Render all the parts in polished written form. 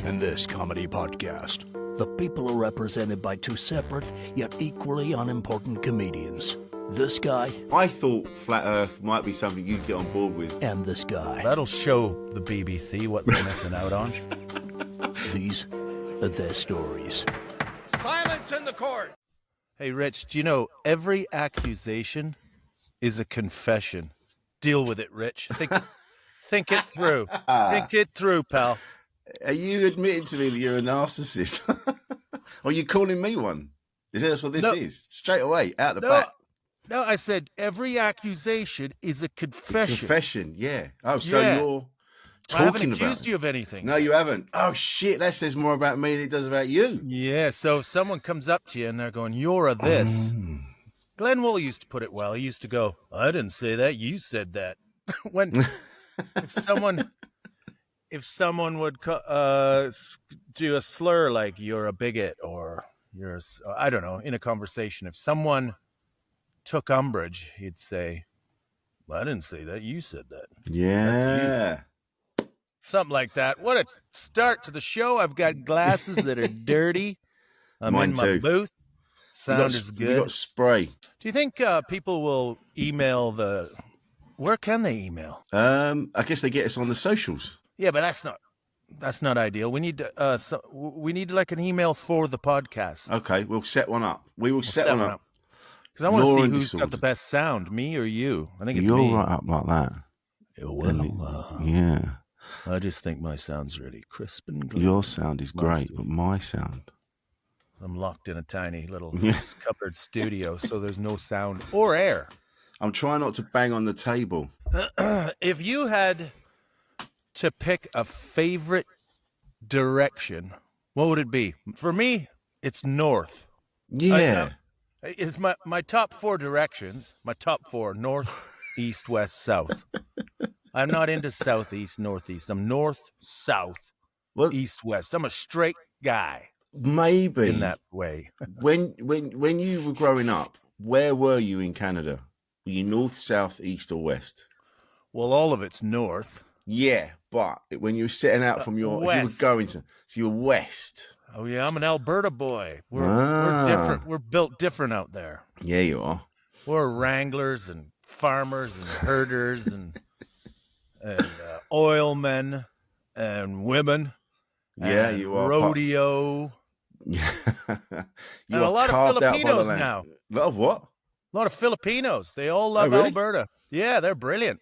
In this comedy podcast, the people are represented by two separate yet equally unimportant comedians. This guy I thought Flat Earth might be something you'd get on board with. and this guy. That'll show the BBC what they're missing out on. These are their stories. Silence in the court! Hey, Rich, do you know every accusation is a confession? Deal with it, Rich. Think it through. Think it through, pal. Are you admitting to me that you're a narcissist? Or are you calling me one? Is that what this is? Straight away, out the back. No, I said every accusation is a confession. Confession, yeah. Oh, so Yeah. you're I haven't talking about accused you of anything. No, you haven't. Oh, shit, that says more about me than it does about you. Yeah, so if someone comes up to you and they're going, "You're a this." Glenn Wool used to put it well. He used to go, "I didn't say that. You said that." When if someone would do a slur like "you're a bigot" or I don't know, in a conversation, if someone took umbrage, he'd say, "Well, I didn't say that. You said that." Yeah. Something like that. What a start to the show. I've got glasses that are dirty. I'm Mine in my too. booth. Sound is You good. got spray. Do you think people will email where can they email? I guess they get us on the socials. Yeah, but that's not ideal. We need we need like an email for the podcast. Okay, we'll set one up. We will set one up. Because I want to Law see and who's got the Disordered. best sound, me or you. I think it's You're me. right up like that. Well, Yeah. I just think my sound's really crisp and clean. Your sound is great, Mostly. but my sound. I'm locked in a tiny little Yeah. cupboard studio, so there's no sound or air. I'm trying not to bang on the table. If you had to pick a favorite direction, what would it be? For me, it's north. Yeah. It's my top four directions. My top four: north, east, west, south. I'm not into southeast, northeast. I'm north, south, Well, east, west. I'm a straight guy maybe in that way. when you were growing up, where were you in Canada? Were you north, south, east, or west? Well, all of it's north. Yeah, but when you were setting out from your, if west. you were going to, so you were west. Oh yeah, I'm an Alberta boy. We're different. We're built different out there. Yeah, you are. We're wranglers and farmers and herders and oilmen and women. Yeah, and you are. Rodeo. Yeah. And a lot of Filipinos now. A lot of what? A lot of Filipinos. They all love really? Alberta. Yeah, they're brilliant.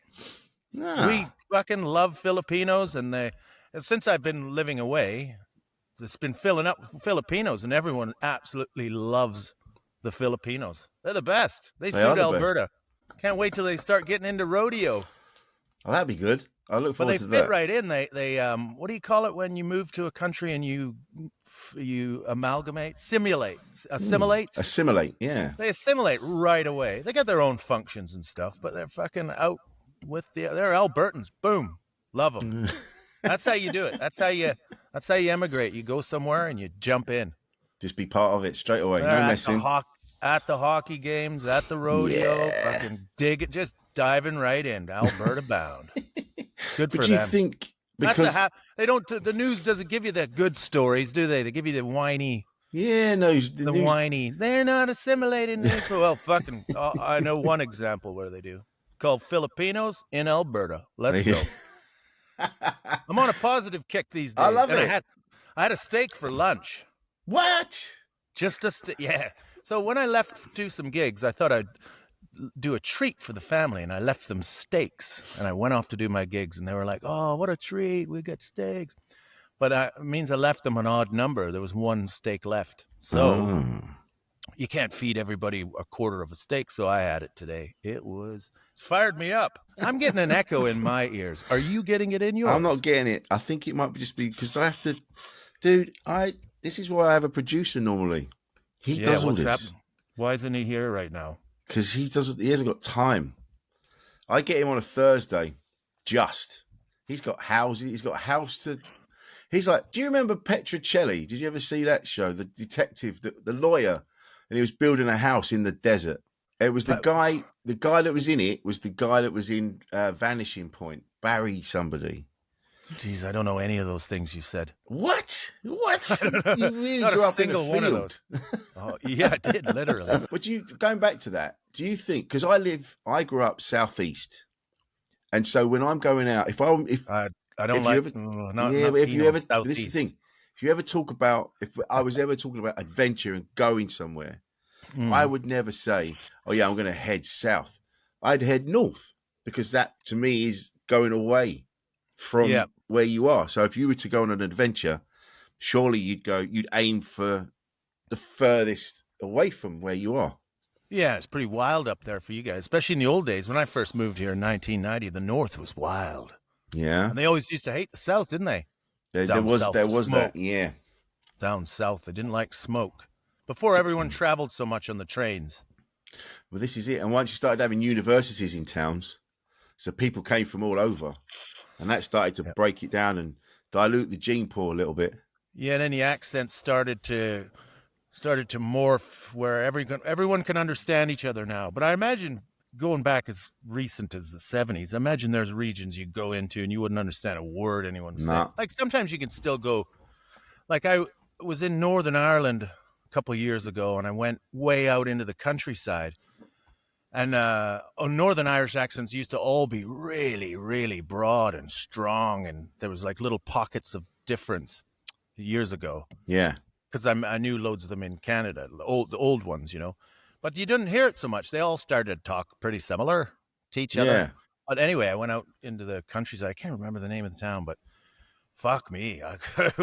Ah. We fucking love Filipinos, and since I've been living away, it's been filling up with Filipinos, and everyone absolutely loves the Filipinos. They're the best. They They suit are the Alberta. Can't wait till they start getting into rodeo. Oh, that'd be good. I look But forward they to fit that. right in. They what do you call it when you move to a country and you amalgamate, assimilate? Assimilate, yeah. They assimilate right away. They got their own functions and stuff, but they're fucking out with they're Albertans. Boom, love them. That's how you do it. That's how you emigrate. You go somewhere and you jump in. Just be part of it straight away. They're No at messing. at the hockey games, at the rodeo, Yeah. fucking dig it, just diving right in, Alberta bound. Good for But you them. think That's because they don't. The news doesn't give you the good stories, do they? They give you the whiny, yeah, no, the news, whiny. They're not assimilating. Well, fucking. I know one example where they do. It's called Filipinos in Alberta. Let's go. I'm on a positive kick these days. I love and it. I had a steak for lunch. What? Just a steak. Yeah. So when I left to do some gigs, I thought I'd do a treat for the family, and I left them steaks, and I went off to do my gigs, and they were like, "Oh, what a treat, we got steaks." But it means I left them an odd number. There was one steak left, so you can't feed everybody a quarter of a steak, so I had it today. It's fired me up. I'm getting an echo in my ears. Are you getting it in yours? I'm not getting it. I think it might just be because I have to, dude. This is why I have a producer normally. He does all what's this happening? Why isn't he here right now? because he doesn't. He hasn't got time. I get him on a Thursday. He's got houses. He's got a house to. He's like, do you remember Petrocelli? Did you ever see that show? The detective, the lawyer, and he was building a house in the desert. It was the guy that was in it was the guy that was in Vanishing Point, Barry somebody. Geez, I don't know any of those things you said. What? What? I don't know. You really Not grew a up in a single one of field. those. Oh, yeah, I did, literally. But going back to that, do you think, because I grew up southeast, and so when I'm going out, if I don't if you like, ever, not, yeah, not but if keen you on ever, this is the Southeast. thing, if you ever talk about, if I was ever talking about adventure and going somewhere, I would never say, oh yeah, I'm going to head south. I'd head north, because that to me is going away from Yeah. where you are. So if you were to go on an adventure, surely you'd aim for the furthest away from where you are. Yeah, it's pretty wild up there for you guys, especially in the old days. When I first moved here in 1990, the North was wild. Yeah. And they always used to hate the South, didn't they? There Down was south, that, smoke. yeah. Down south, they didn't like smoke. Before everyone traveled so much on the trains. Well, this is it. And once you started having universities in towns, so people came from all over, and that started to break it down and dilute the gene pool a little bit. Yeah, and then the accents started to morph where everyone can understand each other now. But I imagine going back as recent as the 70s, I imagine there's regions you go into and you wouldn't understand a word anyone was saying. Like sometimes you can still go, like I was in Northern Ireland a couple of years ago and I went way out into the countryside. And Northern Irish accents used to all be really, really broad and strong. And there was like little pockets of difference years ago. Yeah. Because I knew loads of them in Canada, the old ones, you know. But you didn't hear it so much. They all started to talk pretty similar to each other. Yeah. But anyway, I went out into the countryside. I can't remember the name of the town, but fuck me. It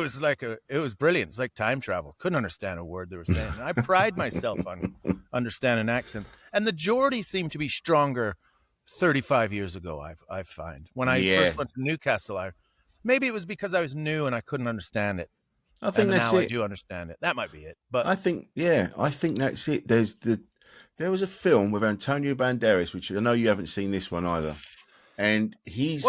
was brilliant. It's like time travel. Couldn't understand a word they were saying. And I pride myself on understanding accents. And the Geordie seemed to be stronger 35 years ago, I find. When I first went to Newcastle, maybe it was because I was new and I couldn't understand it. I think that's now it. I do understand it. That might be it. But I think that's it. There was a film with Antonio Banderas, which I know you haven't seen this one either, and he's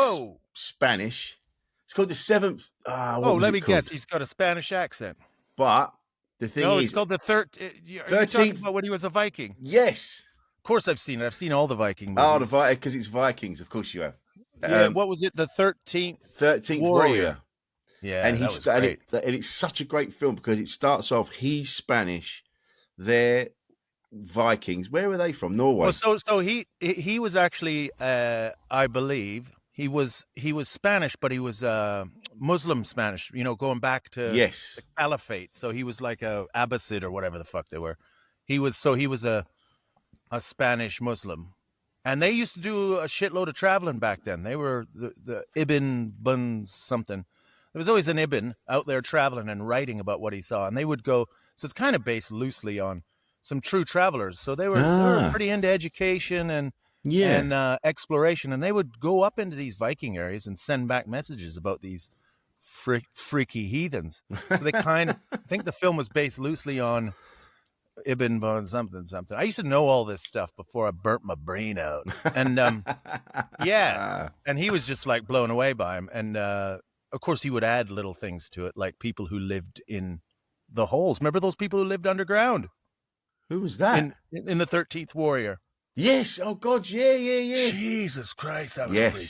Spanish. It's called The Seventh. Let me guess. He's got a Spanish accent. But the thing is, it's called the 13th. Are you talking about when he was a Viking? Yes. Of course, I've seen it. I've seen all the Viking movies. Oh, the Viking, because it's Vikings. Of course, you have. Yeah. What was it? The 13th Warrior. Yeah, and great. And it's such a great film because it starts off. He's Spanish. They're Vikings. Where were they from? Norway. Well, so he was actually, I believe, he was Spanish, but he was Muslim Spanish. You know, going back to the Caliphate. So he was like a Abbasid or whatever the fuck they were. He was a Spanish Muslim. And they used to do a shitload of traveling back then. They were the Ibn Bun something. There was always an Ibn out there traveling and writing about what he saw. And they would go, so it's kind of based loosely on some true travelers. So they were pretty into education and exploration. And they would go up into these Viking areas and send back messages about these freaky heathens. So they I think the film was based loosely on Ibn Bun something. I used to know all this stuff before I burnt my brain out. And and he was just like blown away by him. And of course he would add little things to it, like people who lived in the holes. Remember those people who lived underground? Who was that? In the 13th Warrior. Yes. Oh God. Yeah. Jesus Christ, that was freaky.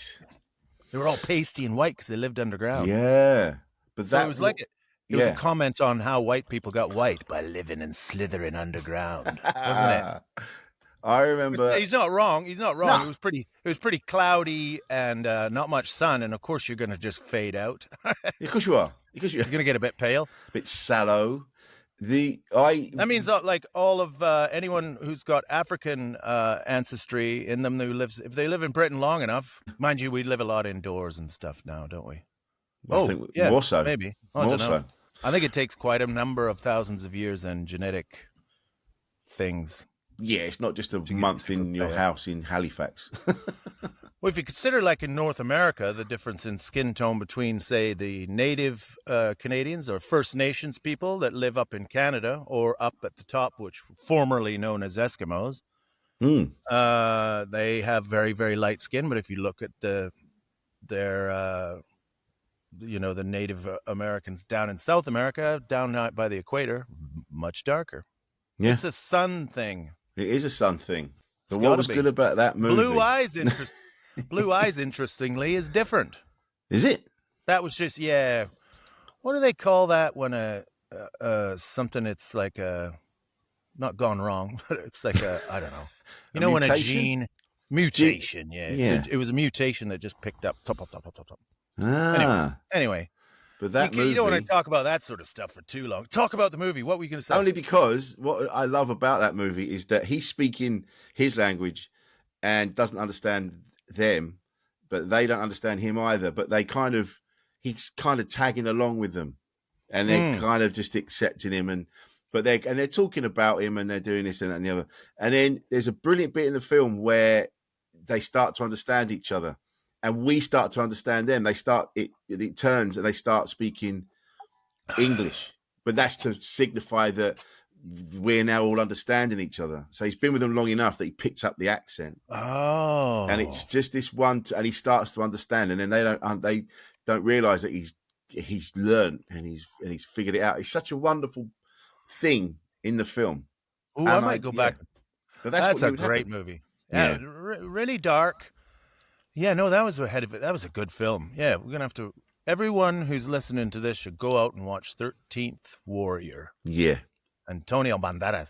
They were all pasty and white because they lived underground. Yeah. But that it was like it was a comment on how white people got white by living and slithering underground, wasn't it? I remember. He's not wrong. No. It was pretty cloudy and not much sun, and of course you're going to just fade out. Of course you are. You're going to get a bit pale, a bit sallow. That means like all of anyone who's got African ancestry in them if they live in Britain long enough, mind you, we live a lot indoors and stuff now, don't we? I think more so. Maybe. I don't know. I think it takes quite a number of thousands of years and genetic things. Yeah, it's not just a month in your house in Halifax. Well, if you consider, like in North America, the difference in skin tone between, say, the native Canadians or First Nations people that live up in Canada or up at the top, which were formerly known as Eskimos, they have very, very light skin. But if you look at their the Native Americans down in South America, down by the equator, much darker. Yeah. It's a sun thing. It is a sun thing. But what was good about that movie? Blue Eyes, interestingly, is different. Is it? That was just What do they call that when something? It's like not gone wrong, but it's like I don't know. You know, when a gene mutation. It was a mutation that just picked up top. Anyway. But that movie, you don't want to talk about that sort of stuff for too long. Talk about the movie. What were you going to say? Only because what I love about that movie is that he's speaking his language and doesn't understand them, but they don't understand him either. But he's kind of tagging along with them, and they're kind of just accepting him. But they're talking about him, and they're doing this and that and the other. And then there's a brilliant bit in the film where they start to understand each other. And we start to understand them. It turns and they start speaking English, but that's to signify that we're now all understanding each other. So he's been with them long enough that he picked up the accent. Oh, and it's just this one, and he starts to understand, and then they don't realize that he's learned and he's figured it out. It's such a wonderful thing in the film. Oh, I might go back. But that's a great movie. Yeah, really dark. Yeah, no, that was ahead of it. That was a good film. Yeah, we're going to have to... Everyone who's listening to this should go out and watch 13th Warrior. Yeah. Antonio Banderas.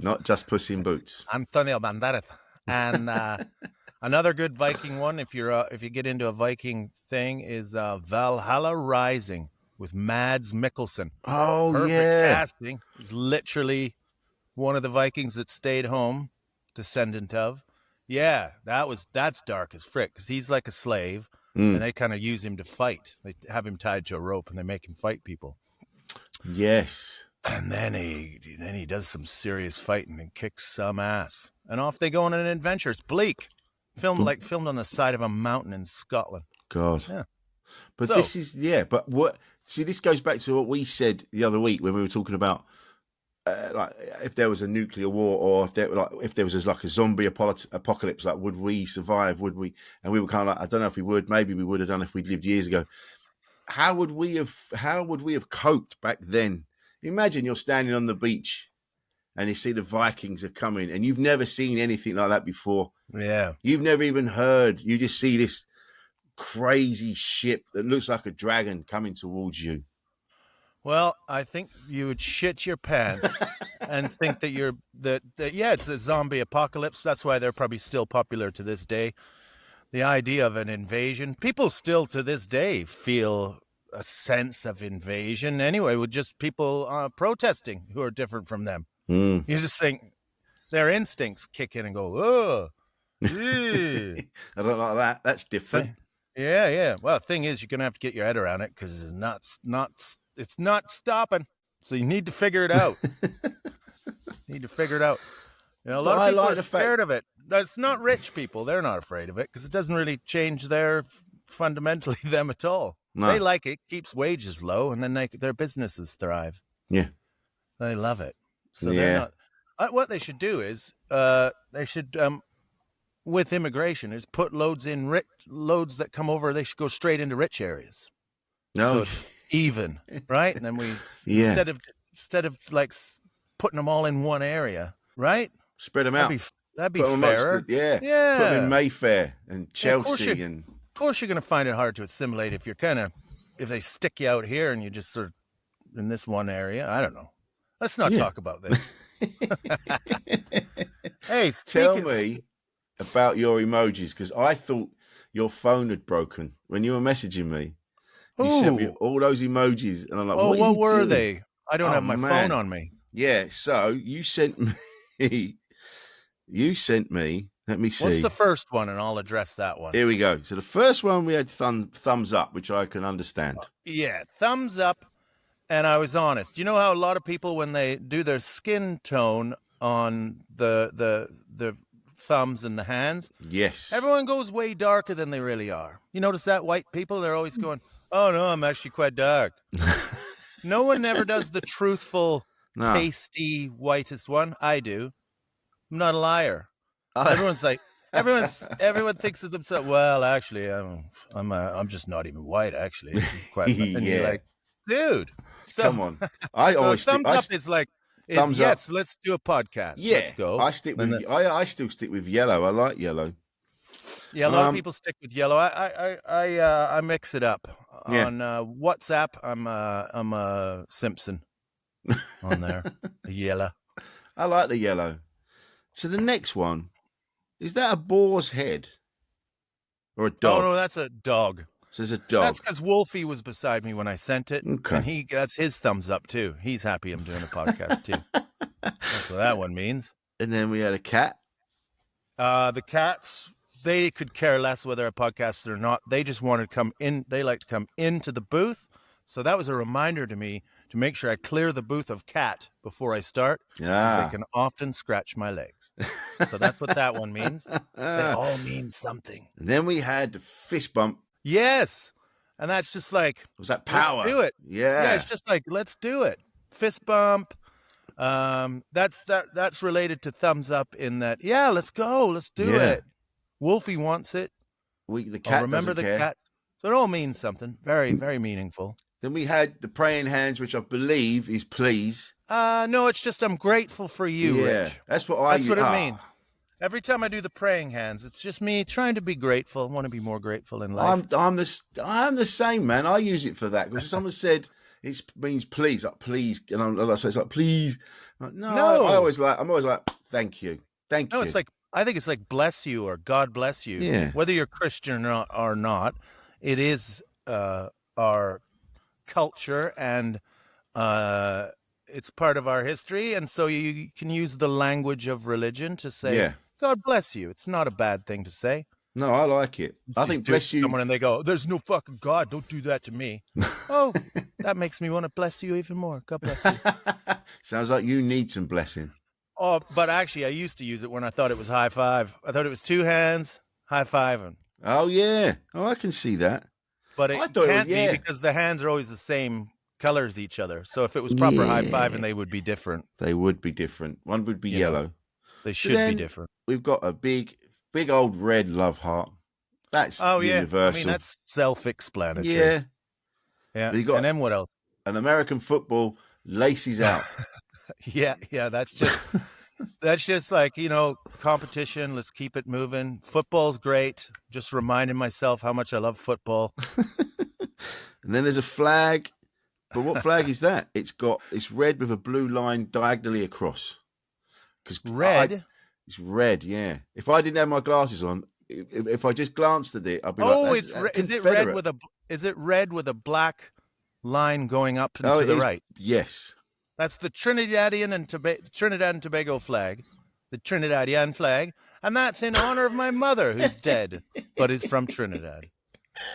Not just Puss in Boots. Antonio Banderas. And another good Viking one, if you get into a Viking thing, is Valhalla Rising with Mads Mikkelsen. Oh, Perfect yeah. casting. He's literally one of the Vikings that stayed home. Descendant of. Yeah, that's dark as frick, because he's like a slave, and they kind of use him to fight. They have him tied to a rope, and they make him fight people. Yes. And then he does some serious fighting and kicks some ass. And off they go on an adventure. It's bleak. Filmed on the side of a mountain in Scotland. God. Yeah. But this goes back to what we said the other week when we were talking about like if there was a nuclear war, or if there was a zombie apocalypse, like would we survive? Would we? And we were kind of like, I don't know if we would. Maybe we would have done if we'd lived years ago. How would we have coped back then? Imagine you're standing on the beach and you see the Vikings are coming, and you've never seen anything like that before. Yeah, you've never even heard. You just see this crazy ship that looks like a dragon coming towards you. Well, I think you would shit your pants and think that it's a zombie apocalypse. That's why they're probably still popular to this day. The idea of an invasion, people still to this day feel a sense of invasion anyway, with just people protesting who are different from them. You just think their instincts kick in and go, oh, I don't like that. That's different. Yeah. Well, the thing is, you're going to have to get your head around it, because it's not stopping. So you need to figure it out. You know, a lot of people are scared of it. That's not rich people. They're not afraid of it, because it doesn't really change fundamentally them at all. No. They like it, keeps wages low, and then their businesses thrive. Yeah. They love it. So they're not. What they should do is they should with immigration is put loads that come over. They should go straight into rich areas. No, so it's even, right? And then instead of like putting them all in one area, right? Spread them out. That'd be fairer. Put them in Mayfair and Chelsea. Of course, you're going to find it hard to assimilate if they stick you out here and you just sort of in this one area. I don't know. Let's not talk about this. Hey, tell me about your emojis, because I thought your phone had broken when you were messaging me. You sent me all those emojis, and I'm like, what were they? I don't have my phone on me. Yeah, so you sent me. Let me see. What's the first one, and I'll address that one. Here we go. So the first one we had thumbs up, which I can understand. Yeah, thumbs up. And I was honest. You know how a lot of people, when they do their skin tone on the thumbs and the hands, yes, everyone goes way darker than they really are. You notice that? White people, they're always going, oh no, I'm actually quite dark. No one ever does the truthful, pasty, whitest one. I do. I'm not a liar. Everyone's like, everyone thinks of themselves. Well, actually, I'm just not even white. Actually, and you're like, dude. So, come on. I always thumbs up is like, yes, up. Let's do a podcast. Yeah, let's go. I still stick with yellow. I like yellow. Yeah, a lot of people stick with yellow. I mix it up. Yeah. On WhatsApp, I'm a Simpson on there. A yellow. I like the yellow. So the next one, is that a boar's head or a dog? Oh no, that's a dog. So it's a dog. That's because Wolfie was beside me when I sent it, Okay. and that's his thumbs up too. He's happy I'm doing a podcast too. That's what that one means. And then we had a cat. The cats, they could care less whether I podcast or not. They just wanted to come in. They like to come into the booth. So that was a reminder to me to make sure I clear the booth of cat before I start. Yeah. They can often scratch my legs. So that's what that one means. It all means something. And then we had the fist bump. Yes. And that's just like, Was that power? let's do it. Yeah. Yeah, it's just like, let's do it. Fist bump. That's related to thumbs up in that, yeah, let's go. Let's do it. Wolfie wants it. The cat remember doesn't the care. cats. So it all means something. Very, very meaningful. Then we had the praying hands, which I believe is please. No, it's just I'm grateful for you, Rich. That's what I That's use. what it means. Every time I do the praying hands, it's just me trying to be grateful. I want to be more grateful in life. I'm the same, man. I use it for that because someone said it means please, like please, and I'm like, so it's like please. Like, no. I'm always like thank you. No, it's like I think it's like bless you or God bless you. Yeah. Whether you're Christian or not, it is our culture and it's part of our history, and so you can use the language of religion to say God bless you. It's not a bad thing to say. No, I like it. I think bless you. Someone and they go, "There's no fucking God. Don't do that to me." Oh, that makes me want to bless you even more. God bless you. Sounds like you need some blessing. Oh, but actually, I used to use it when I thought it was high five. I thought it was two hands, high fiving. Oh yeah. Oh, I can see that. But it can't be because the hands are always the same color as each other. So if it was proper high fiving, they would be different. They would be different. One would be yellow. They should be different. We've got a big old red love heart. That's universal. I mean, that's self-explanatory. Yeah. Yeah. You got and then what else? An American football laces out. Yeah. That's just like, competition. Let's keep it moving. Football's great. Just reminding myself how much I love football. And then there's a flag. But what flag is that? It's red with a blue line diagonally across. Red? It's red, yeah. If I didn't have my glasses on, if I just glanced at it, I'd be is it red with a black line going up and to the right? Yes. That's the Trinidad and Tobago flag, the Trinidadian flag, and that's in honor of my mother, who's dead, but is from Trinidad.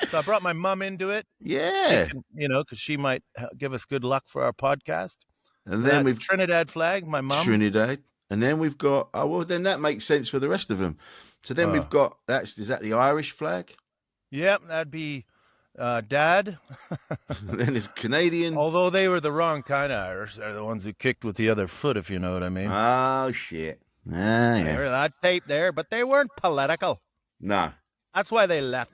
So I brought my mom into it. Yeah. Because she might give us good luck for our podcast. And then we've Trinidad flag, my mom. Trinidad. And then we've got, then that makes sense for the rest of them. So then we've got, is that the Irish flag? Yep, that'd be Dad. And then it's Canadian. Although they were the wrong kind of Irish. They're the ones who kicked with the other foot, if you know what I mean. Oh, shit. Yeah. They were that tape there, but they weren't political. No. That's why they left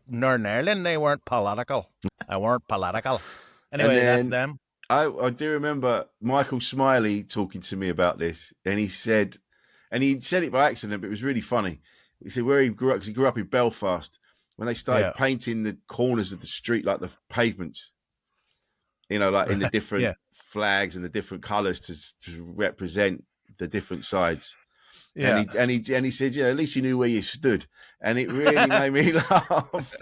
Northern Ireland. They weren't political. Anyway, that's them. I do remember Michael Smiley talking to me about this, and he said it by accident, but it was really funny. He said where he grew up, because he grew up in Belfast, when they started painting the corners of the street like the pavements, like in the different flags and the different colours to represent the different sides. Yeah. And he said, at least you knew where you stood, and it really made me laugh.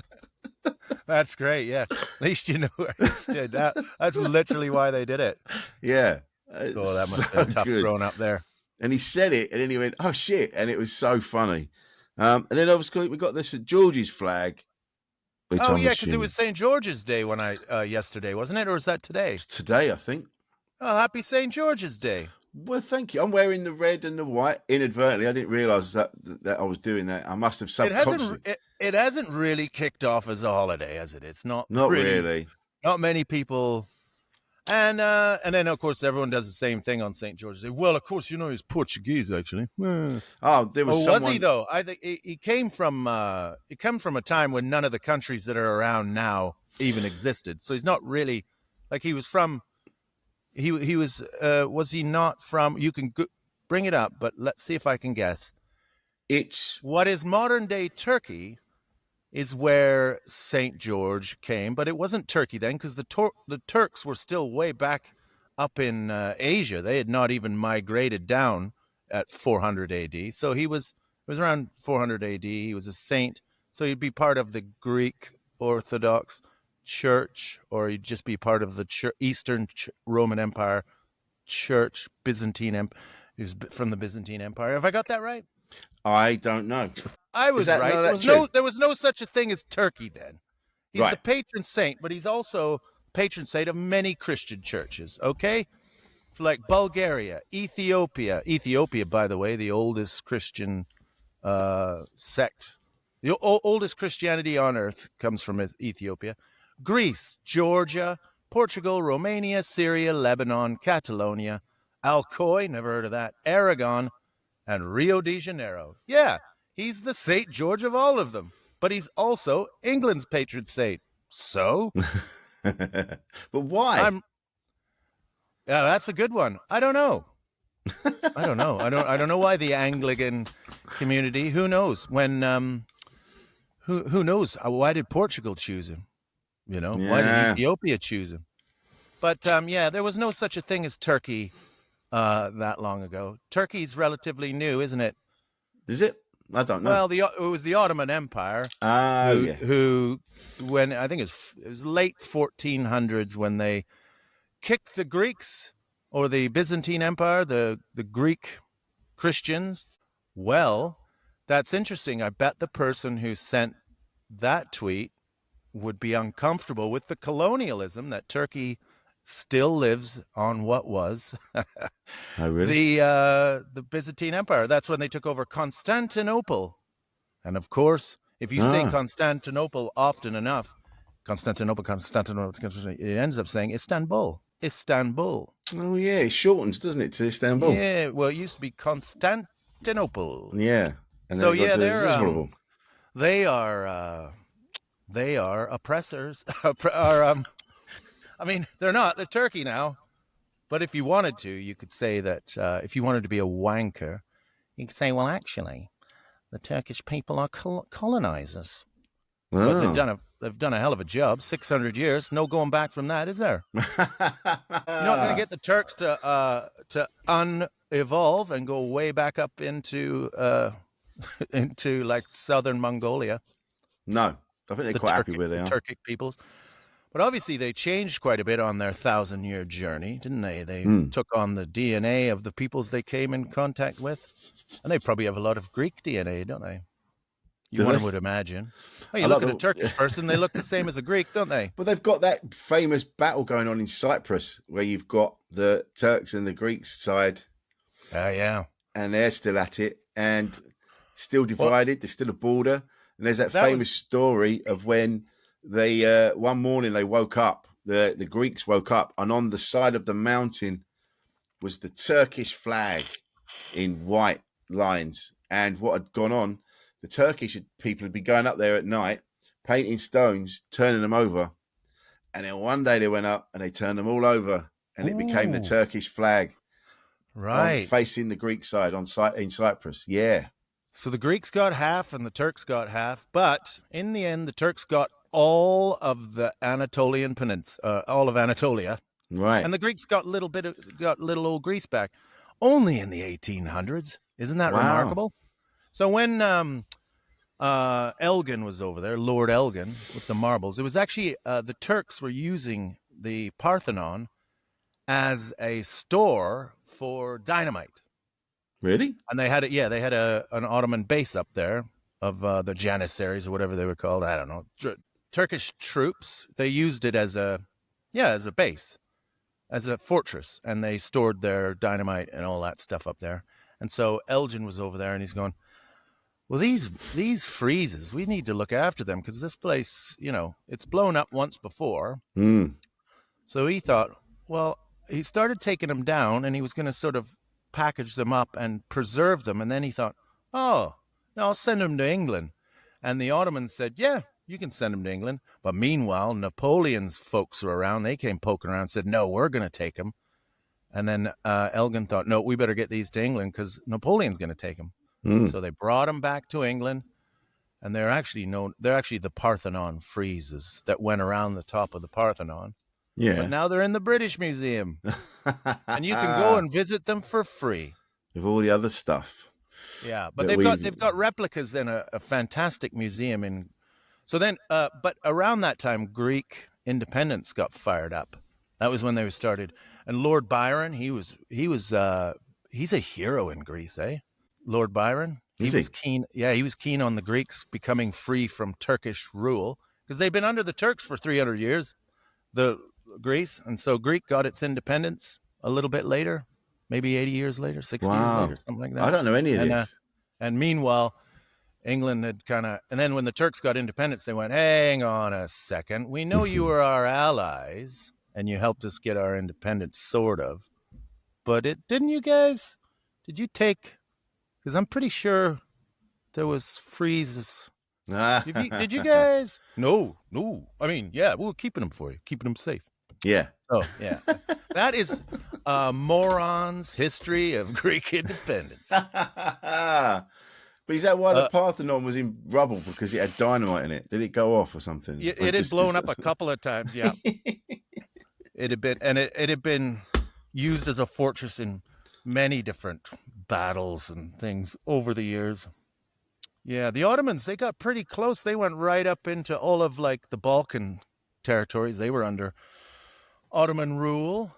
That's great. Yeah. At least you knew where you stood. That's literally why they did it. Yeah. Oh, that must have been tough growing up there. And he said it, and then he went, "Oh shit!" And it was so funny. And then obviously we got the St. George's flag. Because it was St. George's Day yesterday, wasn't it, or is that today? It's today, I think. Oh, happy St. George's Day. Well, thank you. I'm wearing the red and the white inadvertently. I didn't realise that I was doing that. I must have subconsciously. It hasn't really kicked off as a holiday, has it? It's not really. Not many people. And then, of course, everyone does the same thing on St. George's Day. Well, of course, he's Portuguese, actually. Oh, there was someone... was he, though? I think he came from a time when none of the countries that are around now even existed. So he's not really... Like, he was from... He was he not from... You can bring it up, but let's see if I can guess. It's What is modern day Turkey is where St. George came, but it wasn't Turkey then because the Turks were still way back up in Asia. They had not even migrated down at 400 AD. So it was around 400 AD. He was a saint. So he'd be part of the Greek Orthodox Church, or he'd just be part of the Eastern Roman Empire Church, Byzantine Empire. He was from the Byzantine Empire. Have I got that right? I don't know. I was right. There was no such a thing as Turkey then. He's the patron saint, but he's also patron saint of many Christian churches, okay? Like Bulgaria, Ethiopia. Ethiopia, by the way, the oldest Christian sect. The oldest Christianity on earth comes from Ethiopia. Greece, Georgia, Portugal, Romania, Syria, Lebanon, Catalonia, Alcoy, never heard of that, Aragon, and Rio de Janeiro. Yeah, he's the St. George of all of them. But he's also England's patron saint. So? But why? Yeah, that's a good one. I don't know. I don't know why the Anglican community. Who knows? When who knows? Why did Portugal choose him? You know, why did Ethiopia choose him? But yeah, there was no such a thing as Turkey that long ago. Turkey's relatively new, isn't it? Is it? I don't know. Well, it was the Ottoman Empire. Who when I think it was late 1400s when they kicked the Greeks, or the Byzantine Empire, the Greek Christians. Well, that's interesting. I bet the person who sent that tweet would be uncomfortable with the colonialism that Turkey still lives on. What was the Byzantine Empire. That's when they took over Constantinople. And of course, if you say Constantinople often enough, Constantinople, it ends up saying Istanbul. Oh yeah, it shortens, doesn't it, to Istanbul? Yeah, well, it used to be Constantinople. Yeah. And so yeah, they are oppressors. I mean, they're not. They're Turkey now. But if you wanted to, you could say that if you wanted to be a wanker, you could say, well, actually, the Turkish people are colonizers. But they've done a hell of a job. 600 years, no going back from that, is there? You're not going to get the Turks to unevolve and go way back up into like southern Mongolia. No, I think they're quite happy where they are. Turkic peoples. But obviously they changed quite a bit on their 1,000-year journey, didn't they? They took on the DNA of the peoples they came in contact with. And they probably have a lot of Greek DNA, don't they? One would imagine. Oh, you look at a Turkish person, they look the same as a Greek, don't they? But they've got that famous battle going on in Cyprus where you've got the Turks and the Greeks side. Oh, yeah. And they're still at it and still divided. There's still a border. And there's that famous story of when they one morning they woke up, the Greeks woke up, and on the side of the mountain was the Turkish flag in white lines. And what had gone on, the Turkish people had been going up there at night, painting stones, turning them over. And then one day they went up and they turned them all over, and it became the Turkish flag. Right. Facing the Greek side in Cyprus. Yeah. So the Greeks got half and the Turks got half. But in the end, the Turks got all of the Anatolian Peninsula, all of Anatolia. Right. And the Greeks got little old Greece back. Only in the 1800s. Isn't that remarkable? So when Elgin was over there, Lord Elgin, with the marbles, it was actually the Turks were using the Parthenon as a store for dynamite. Really? And they had an Ottoman base up there of the Janissaries or whatever they were called. I don't know. Turkish troops, they used it as a base, as a fortress, and they stored their dynamite and all that stuff up there. And so Elgin was over there and he's going, well, these freezes, we need to look after them because this place, it's blown up once before. So he thought, well, he started taking them down and he was going to sort of package them up and preserve them. And then he thought, oh, no, I'll send them to England. And the Ottomans said, yeah, you can send them to England. But meanwhile, Napoleon's folks were around. They came poking around and said, no, we're going to take them. And then Elgin thought, no, we better get these to England because Napoleon's going to take them. So they brought them back to England, and they're actually the Parthenon friezes that went around the top of the Parthenon. Yeah. But now they're in the British Museum, and you can go and visit them for free. With all the other stuff. Yeah, but that they've got replicas in a fantastic museum in. So then, but around that time, Greek independence got fired up. That was when they started. And Lord Byron, he's a hero in Greece, eh? Lord Byron, he was keen. Yeah, he was keen on the Greeks becoming free from Turkish rule because they'd been under the Turks for 300 years, the Greece, and so Greek got its independence a little bit later. Maybe 80 years later, 60 years later, something like that. I don't know any of this. And meanwhile, England had and then when the Turks got independence, they went, hang on a second. We know you were our allies and you helped us get our independence, sort of. But did you take, because I'm pretty sure there was freezes. Did you guys? No. I mean, yeah, we were keeping them for you, keeping them safe. Yeah. Oh, yeah. That is a moron's history of Greek independence. But is that why the Parthenon was in rubble? Because it had dynamite in it? Did it go off or something? It had blown up a couple of times, yeah. It had been used as a fortress in many different battles and things over the years. Yeah, the Ottomans, they got pretty close. They went right up into all of like the Balkan territories. They were under Ottoman rule,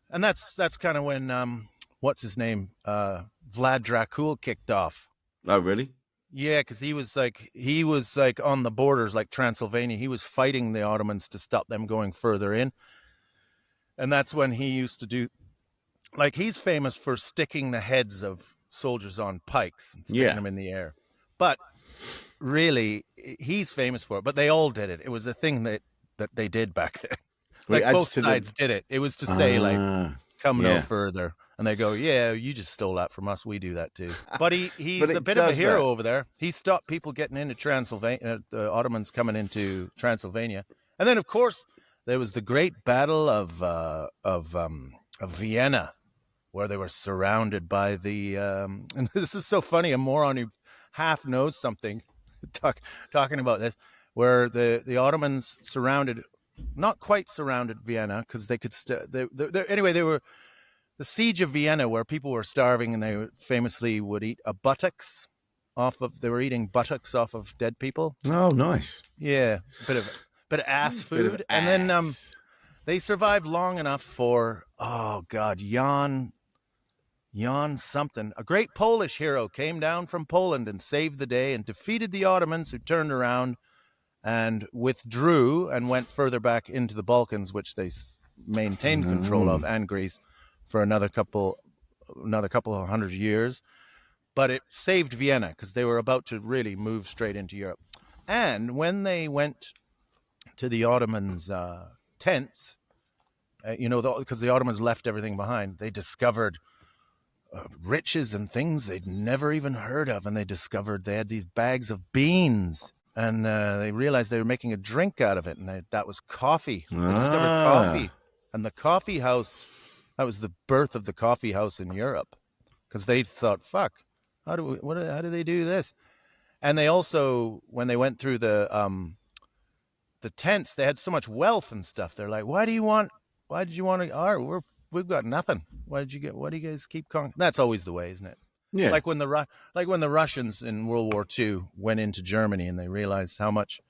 and that's kind of when what's his name, Vlad Dracul kicked off. Oh, really? Yeah, because he was like on the borders, like Transylvania. He was fighting the Ottomans to stop them going further in, and that's when he used to do, like, he's famous for sticking the heads of soldiers on pikes and sticking them in the air. But really, he's famous for it. But they all did it. It was a thing that they did back then. Like both sides did it. It was to say, like, come no further. And they go, yeah, you just stole that from us. We do that too. But he's a bit of a hero over there. He stopped people getting into Transylvania, the Ottomans coming into Transylvania. And then, of course, there was the great battle of Vienna, where they were surrounded by the. And this is so funny. A moron who half knows something talking about this, where the Ottomans not quite surrounded Vienna because they could anyway, they were the siege of Vienna, where people were starving and they famously would eat they were eating buttocks off of dead people. Oh, nice. Yeah, bit of ass food. And then they survived long enough for, oh God, Jan something. A great Polish hero came down from Poland and saved the day and defeated the Ottomans, who turned around and withdrew and went further back into the Balkans, which they maintained control of, and Greece for another couple of hundred years. But it saved Vienna because they were about to really move straight into Europe. And when they went to the Ottomans' tents, because the Ottomans left everything behind, they discovered riches and things they'd never even heard of. And they discovered they had these bags of beans. And they realized they were making a drink out of it, and that was coffee. They discovered coffee, and the coffee house. That was the birth of the coffee house in Europe, because they thought, "Fuck, how do they do this?" And they also, when they went through the tents, they had so much wealth and stuff. They're like, "Why did you want to? We've got nothing. Why do you guys keep conquering?" That's always the way, isn't it? Yeah. Like when the Russians in World War II went into Germany and they realized how much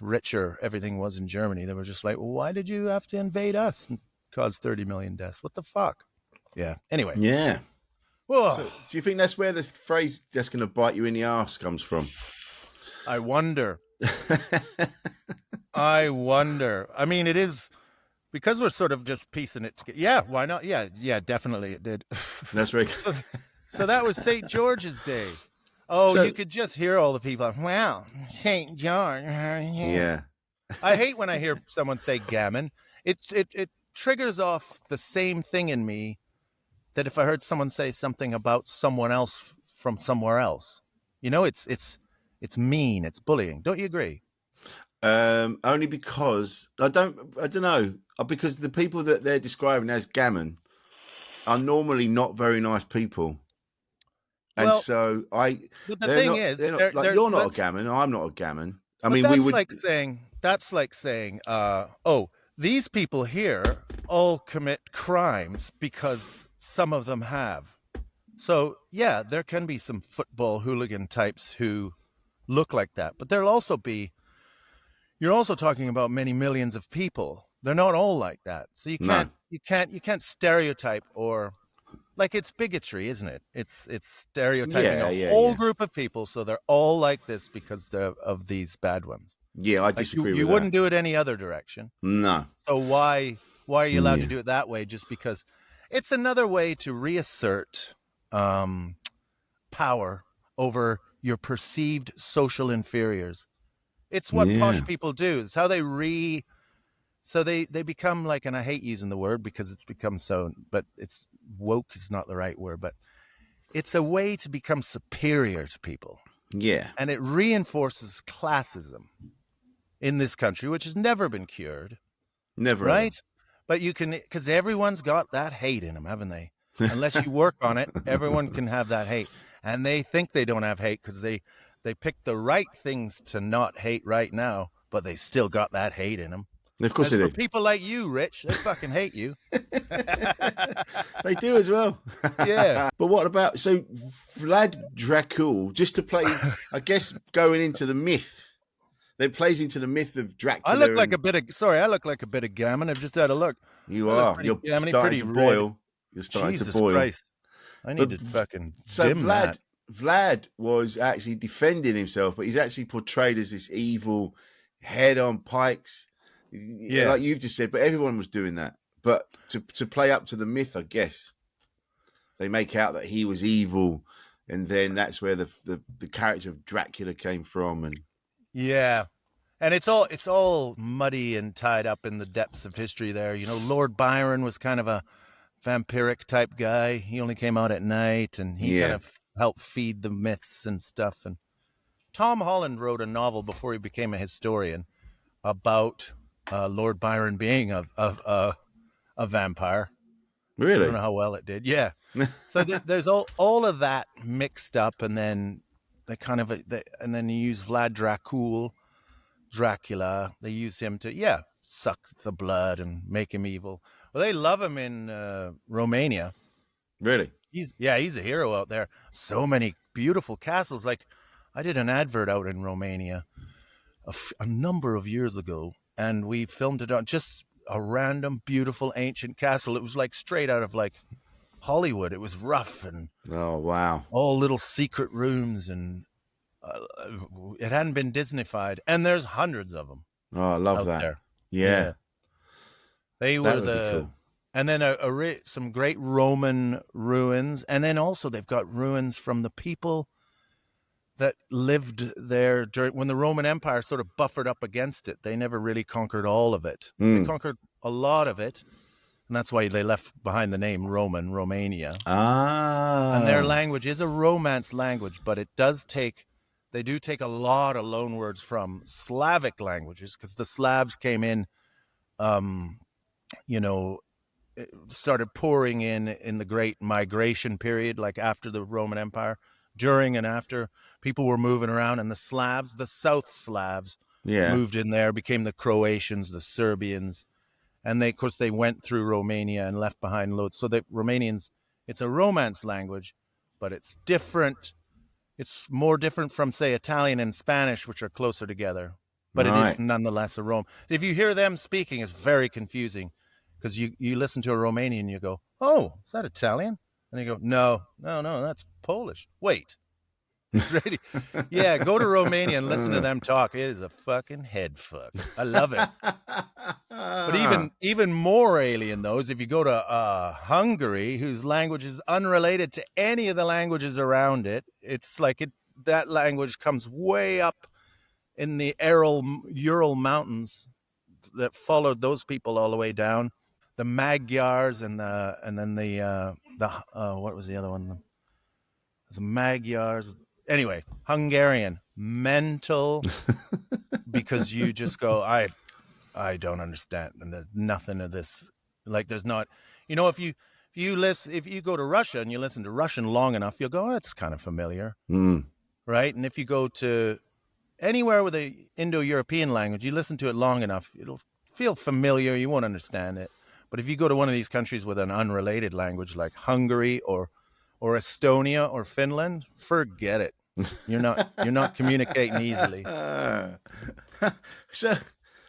richer everything was in Germany. They were just like, well, why did you have to invade us and cause 30 million deaths? What the fuck? Yeah. Anyway. Yeah. Whoa. So, do you think that's where the phrase "that's going to bite you in the arse" comes from? I wonder. I mean, it is. Because we're sort of just piecing it together. Yeah, why not? Yeah, definitely it did. That's right. So that was St. George's Day. Oh, you could just hear all the people. Wow, St. George. Yeah. I hate when I hear someone say gammon. It triggers off the same thing in me that if I heard someone say something about someone else from somewhere else. It's mean. It's bullying. Don't you agree? Only because I don't know, because the people that they're describing as gammon are normally not very nice people. And Well, so but the thing is, they're not like, you're not a let's. gammon, I'm not a gammon. I But mean, we would, that's like saying, oh, these people here all commit crimes because some of them have. So yeah, there can be some football hooligan types who look like that, but there'll also be. You're also talking about many millions of people. They're not all like that. So no. you can't stereotype or like it's bigotry, isn't it? It's stereotyping Yeah, a yeah, whole yeah. group of people so they're all like this because they're of these bad ones. Yeah, I Like disagree you with wouldn't that. do it any other direction. No. So why are you allowed to Yeah. do it that way just because it's another way to reassert power over your perceived social inferiors. It's what Yeah. posh people do. It's how they become like, and I hate using the word because it's become so, but it's woke is not the right word, but it's a way to become superior to people. Yeah. And it reinforces classism in this country, which has never been cured, Never ever. right? But you can, because everyone's got that hate in them, haven't they? Unless you work on it, everyone can have that hate. And they think they don't have hate because they pick the right things to not hate right now, but they still got that hate in them. Of course As they for do. people like you, Rich, they fucking hate you. They do as well. Yeah. But what about, so Vlad Dracul, just to play, I guess, going into the myth. It plays into the myth of Dracula. I look like a bit of gammon. I've just had a look. You I look are. pretty You're gammony, starting pretty to red. boil. You're starting Jesus to boil. Christ. I need But to fucking So dim that. Vlad was actually defending himself, but he's actually portrayed as this evil head on pikes. Yeah. Like you've just said, but everyone was doing that. But to play up to the myth, I guess, they make out that he was evil, and then that's where the character of Dracula came from. And Yeah. And it's all muddy and tied up in the depths of history there. You know, Lord Byron was kind of a vampiric type guy. He only came out at night and he kind of helped feed the myths and stuff. And Tom Holland wrote a novel before he became a historian about Lord Byron being a vampire. I really, don't know how well it did. Yeah. So there's all of that mixed up, and then they kind of and then you use Vlad Dracula. They use him to suck the blood and make him evil. Well, they love him in Romania. really, He's a hero out there. So many beautiful castles. Like I did an advert out in Romania a number of years ago, and we filmed it on just a random beautiful ancient castle. It was like straight out of like Hollywood. It was rough and oh wow, all little secret rooms, and it hadn't been Disneyfied. And there's hundreds of them. oh I love out that. there. Yeah, They that were would be cool. and then some great Roman ruins, and then also they've got ruins from the people that lived there when the Roman Empire sort of buffered up against it. They never really conquered all of it. They conquered a lot of it, and that's why they left behind the name Romania. And their language is a Romance language, but they do take a lot of loanwords from Slavic languages, because the Slavs came in, started pouring in the Great Migration period, like after the Roman Empire. During and after, people were moving around, and the South Slavs, moved in there, became the Croatians, the Serbians, and of course, they went through Romania and left behind loads. So the Romanians, it's a Romance language, but it's different. It's more different from, say, Italian and Spanish, which are closer together, but it is nonetheless a Rome. If you hear them speaking, it's very confusing, because you listen to a Romanian and you go, "Oh, is that Italian?" And you go, no, that's Polish. Wait. It's ready. Yeah, go to Romania and listen to them talk. It is a fucking head fuck. I love it. But even more alien, though, is if you go to Hungary, whose language is unrelated to any of the languages around it. It's like that language comes way up in the Ural Mountains that followed those people all the way down. The Magyars and then the what was the other one? The Magyars. Anyway, Hungarian, mental, because you just go, I don't understand, and there's nothing of this. Like, there's not, if you if you go to Russia and you listen to Russian long enough, you'll go, oh, that's kind of familiar, Mm. right? And if you go to anywhere with a Indo-European language, you listen to it long enough, it'll feel familiar. You won't understand it. But if you go to one of these countries with an unrelated language like Hungary or Estonia or Finland, forget it. You're not communicating easily. So,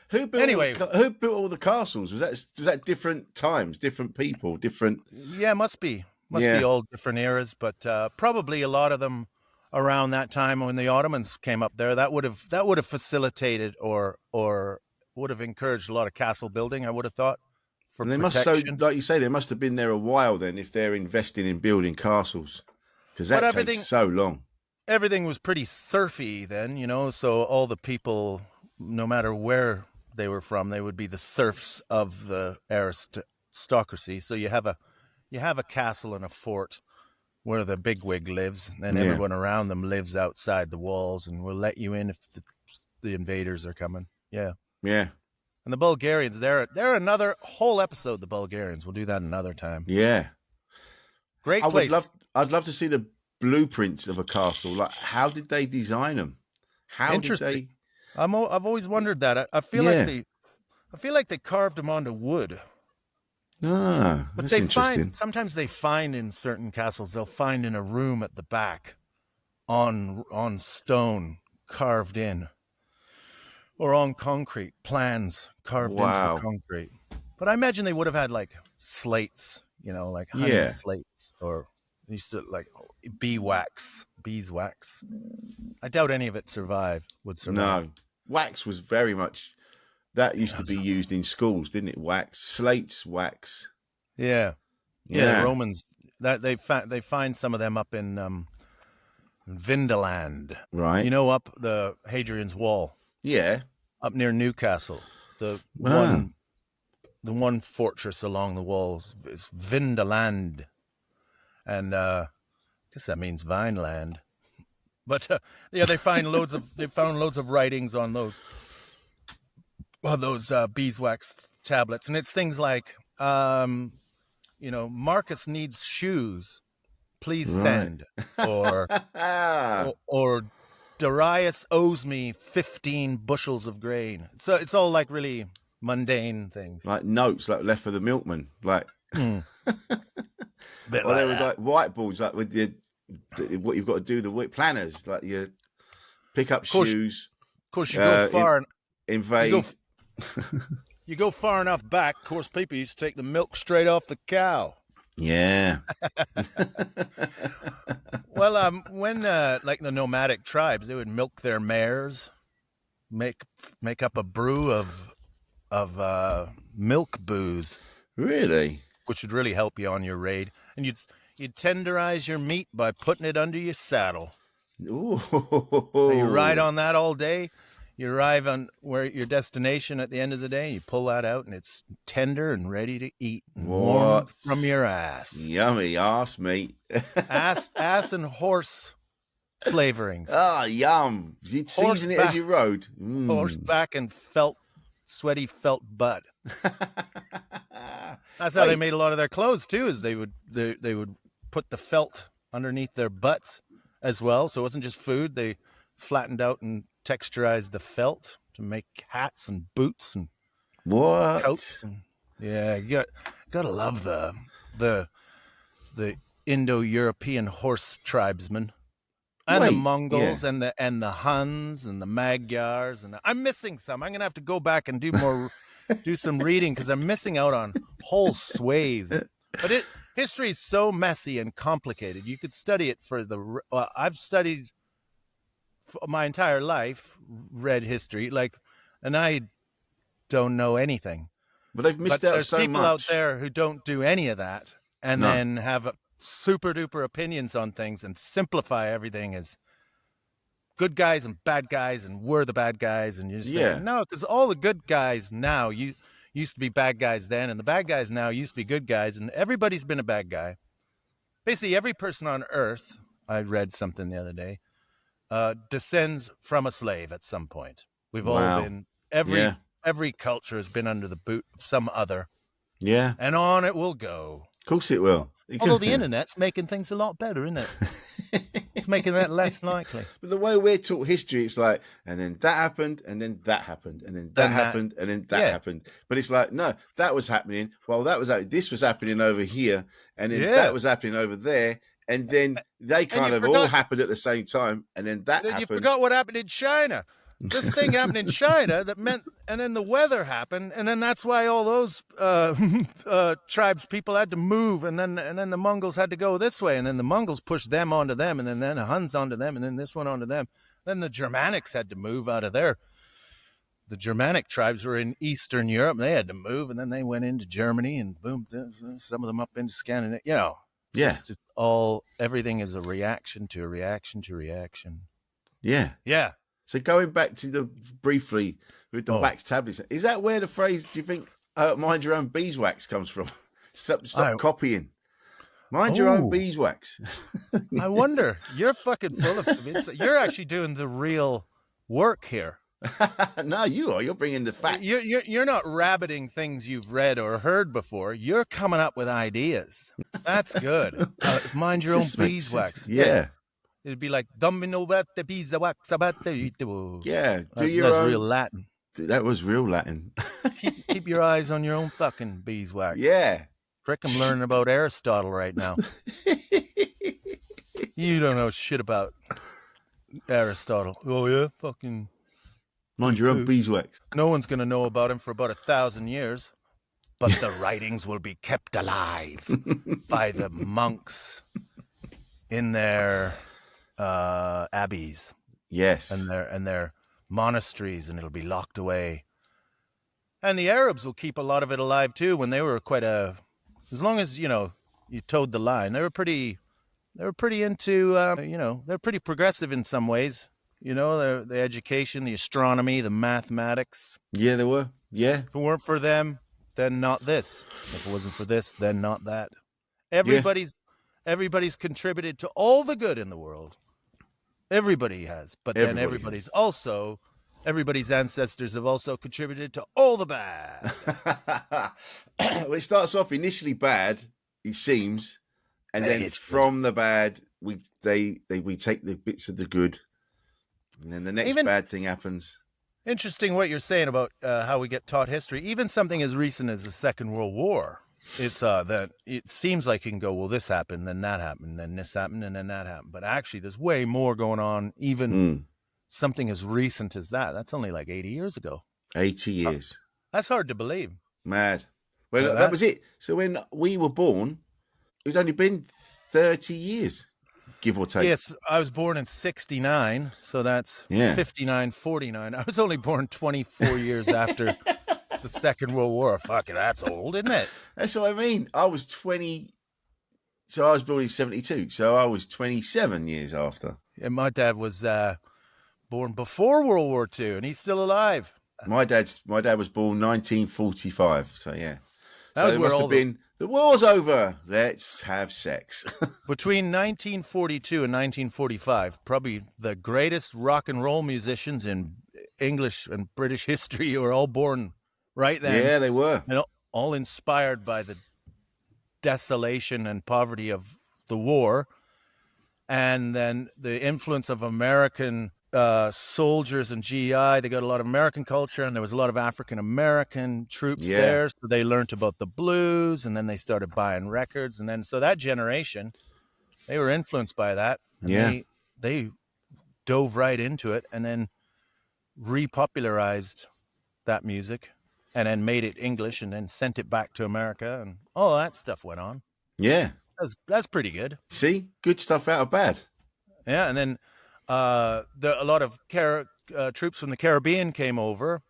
who built all the castles? Was that different times, different people, different? Yeah, must be all different eras, but probably a lot of them around that time when the Ottomans came up there. That would have facilitated or would have encouraged a lot of castle building. I would have thought. And they must, so like you say, they must have been there a while then if they're investing in building castles, because that takes so long. Everything was pretty surfy then, so all the people, no matter where they were from, they would be the serfs of the aristocracy. So you have a castle and a fort where the bigwig lives, and everyone around them lives outside the walls and will let you in if the invaders are coming. Yeah. Yeah. And the Bulgarians, they're another whole episode, the Bulgarians. We'll do that another time. Yeah. Great place. I'd love to see the blueprints of a castle. Like, how did they design them? How did they? I've always wondered that. I feel like they carved them onto wood. Ah, but that's sometimes they find in certain castles, they'll find in a room at the back on stone carved in, or on concrete, plans carved into the concrete. But I imagine they would have had like slates, like honey slates, or used to like beeswax. I doubt any of it would survive. No, wax was very much, that used to be used in schools, didn't it? Wax, slates, wax. Yeah. The Romans, that they find some of them up in Vindeland, right? Up the Hadrian's Wall. Yeah, up near Newcastle, the one fortress along the walls is Vindeland, and I guess that means Vineland. But they found loads of writings on those beeswax tablets, and it's things like, Marcus needs shoes, please send, or Darius owes me 15 bushels of grain. So it's all like really mundane things. Like notes, like left for the milkman. Like, Bit there was like whiteboards, like with what you've got to do, the planners, like you pick up shoes. Of course, you go far and invade. You go far enough back. Of course, people used to take the milk straight off the cow. Yeah. Well, when like the nomadic tribes, they would milk their mares, make up a brew of milk booze. Really? Which would really help you on your raid, and you'd tenderize your meat by putting it under your saddle. Ooh. And you ride on that all day. You arrive on your destination at the end of the day. You pull that out, and it's tender and ready to eat, and warm from your ass. Yummy ass meat. ass and horse flavorings. Ah, yum! You'd season it as you rode. Horseback and sweaty felt butt. That's how they made a lot of their clothes too. Is they would put the felt underneath their butts as well. So it wasn't just food. They flattened out and texturized the felt to make hats and boots and coats. And, you gotta love the Indo-European horse tribesmen. And the Mongols and the Huns and the Magyars, and I'm missing some. I'm gonna have to go back and do some reading because I'm missing out on whole swathes. But history is so messy and complicated. You could study it I've studied my entire life, read history, and I don't know anything. But they've missed out so much. There's people out there who don't do any of that, and then have super duper opinions on things and simplify everything as good guys and bad guys, and we're the bad guys, and you just think, no, because all the good guys now used to be bad guys then, and the bad guys now used to be good guys, and everybody's been a bad guy. Basically, every person on Earth, I read something the other day, descends from a slave at some point. We've all been every culture has been under the boot of some other. Yeah, and on it will go. Of course it will. Although the internet's making things a lot better, isn't it? It's making that less likely. But the way we're taught history, it's like, and then that happened, and then that happened, and then that happened, and then that happened. But it's like, no, that was happening. Well, that was this was happening over here, and then that was happening over there, and then they kind of all happened at the same time, and then that happened. You forgot what happened in China. This thing happened in China that meant, and then the weather happened, and then that's why all those tribes people had to move, and then the Mongols had to go this way, and then the Mongols pushed them onto them, and then the Huns onto them, and then this one onto them. Then the Germanics had to move out of there. The Germanic tribes were in Eastern Europe, and they had to move, and then they went into Germany, and boom, some of them up into Scandinavia. You know, just everything is a reaction to a reaction to reaction. Yeah. Yeah. So going back to briefly with the wax tablets, is that where the phrase, do you think, mind your own beeswax comes from? Stop copying. Mind your own beeswax. I wonder. You're fucking full of some insight. You're actually doing the real work here. No, you are. You're bringing the facts. You're not rabbiting things you've read or heard before. You're coming up with ideas. That's good. Mind your own beeswax. Yeah. It'd be like domino about the beeswax about the. Yeah, that's real Latin. Dude, that was real Latin. keep your eyes on your own fucking beeswax. Yeah. Frick, I'm learning about Aristotle right now. You don't know shit about Aristotle. Oh yeah, fucking. Mind your own beeswax. No one's gonna know about him for about 1,000 years, but the writings will be kept alive by the monks in their abbeys, yes, and their monasteries, and it'll be locked away. And the Arabs will keep a lot of it alive too. When they were as long as you towed the line, they were pretty into they're pretty progressive in some ways. The education, the astronomy, the mathematics. Yeah, they were. Yeah, if it weren't for them, then not this. If it wasn't for this, then not that. Everybody's contributed to all the good in the world. Everybody has. But then everybody's ancestors have also contributed to all the bad. Well, it starts off initially bad, it seems, and then it's from the bad we take the bits of the good, and then the next bad thing happens. Interesting what you're saying about how we get taught history. Even something as recent as the Second World War. It's that it seems like you can go, well, this happened, then that happened, then this happened, and then that happened. But actually, there's way more going on. Even something as recent as that. That's only like 80 years ago. 80 years. That's hard to believe. Mad. Well, that was it. So when we were born, it'd only been 30 years, give or take. Yes, I was born in 69, so that's 59, 49. I was only born 24 years after the Second World War. Fuck it, that's old, isn't it? That's what I mean. I was 20, so I was born in 72, so I was 27 years after. And my dad was born before World War II, and he's still alive. My dad was born 1945, so yeah. That was where must have been, the war's over, let's have sex. Between 1942 and 1945, probably the greatest rock and roll musicians in English and British history were all born right then. Yeah, they were. And all inspired by the desolation and poverty of the war, and then the influence of American soldiers and GI. They got a lot of American culture, and there was a lot of African American troops there, so they learned about the blues, and then they started buying records, and then so that generation, they were influenced by that, and they dove right into it, and then repopularized that music, and then made it English, and then sent it back to America, and all that stuff went on. Yeah, that's pretty good. See, good stuff out of bad. Yeah, and then a lot of troops from the Caribbean came over,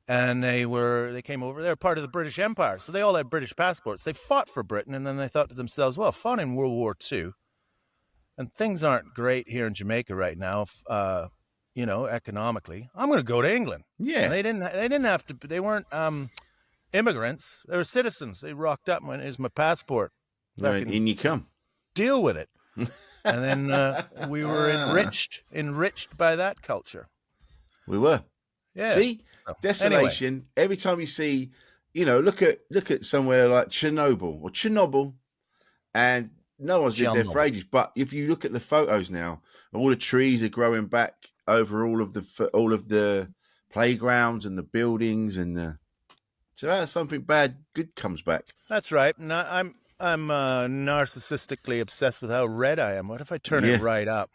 and they came over. They were part of the British Empire, so they all had British passports. They fought for Britain, and then they thought to themselves, well, fought in World War II, and things aren't great here in Jamaica right now, economically. I'm going to go to England. Yeah, and they didn't have to. They weren't immigrants. They were citizens. They rocked up and went, "Here's my passport." Right, in you come. Deal with it. And then we were enriched by that culture. We were. Yeah. See, desolation. Anyway. Every time you see look at somewhere like Chernobyl, and no one's lived there for Chernobyl. ages. But if you look at the photos now, all the trees are growing back over all of the playgrounds and the buildings, and so that's something good comes back. That's right. No, I'm narcissistically obsessed with how red I am. What if I turn Yeah. it right up?